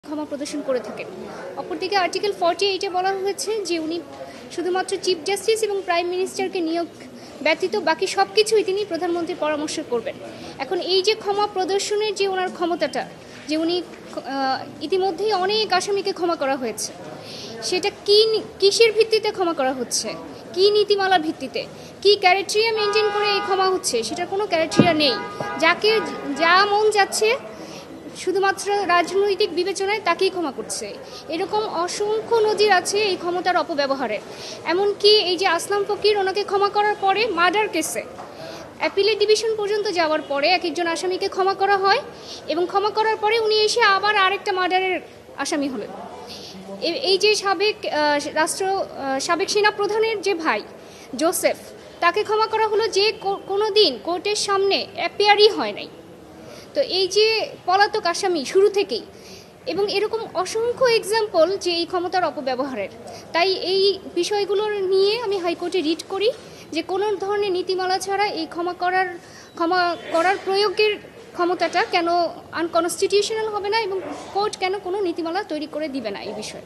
ক্ষমা প্রদর্শন করে থাকেন। অপরদিকে আর্টিকেল 48-এ বলা হয়েছে যে উনি শুধুমাত্র চিফ জাস্টিস এবং প্রাইম মিনিস্টারকে নিয়োগ ব্যতীত বাকি সব কিছুই তিনি প্রধানমন্ত্রীর পরামর্শ করবেন। এখন এই যে ক্ষমা প্রদর্শনের যে ওনার ক্ষমতাটা, যে উনি ইতিমধ্যেই অনেক আসামিকে ক্ষমা করা হয়েছে, সেটা কিসের ভিত্তিতে ক্ষমা করা হচ্ছে, কি নীতিমালার ভিত্তিতে, কি ক্যারেক্টেরিয়া মেনটেন করে এই ক্ষমা হচ্ছে, সেটার কোনো ক্যারেক্টেরিয়া নেই। যাকে যা মন যাচ্ছে শুধুমাত্র রাজনৈতিক বিবেচনায় তাকেই ক্ষমা করছে। এরকম অসংখ্য নজির আছে এই ক্ষমতার অপব্যবহারের। এমনকি এই যে আসলাম ফকির, ওনাকে ক্ষমা করার পরে মার্ডার কেসে অ্যাপিলেট ডিভিশন পর্যন্ত যাওয়ার পরে এক একজন আসামিকে ক্ষমা করা হয় এবং ক্ষমা করার পরে উনি এসে আবার আরেকটা মার্ডারের আসামি হলেন। এই যে সাবেক সেনাপ্রধানের যে ভাই জোসেফ, তাকে ক্ষমা করা হলো যে কোনো দিন কোর্টের সামনে অ্যাপিয়ারই হয় নাই। তো এই যে পলাতক আসামি শুরু থেকেই, এবং এরকম অসংখ্য এক্সাম্পল যে এই ক্ষমতার অপব্যবহারের। তাই এই বিষয়গুলো নিয়ে আমি হাইকোর্টে রিট করি যে কোনো ধরনের নীতিমালা ছাড়া এই ক্ষমা করার প্রয়োগের ক্ষমতাটা কেন আনকনস্টিটিউশনাল হবে না এবং কোর্ট কেন কোনো নীতিমালা তৈরি করে দিবে না এই বিষয়ে।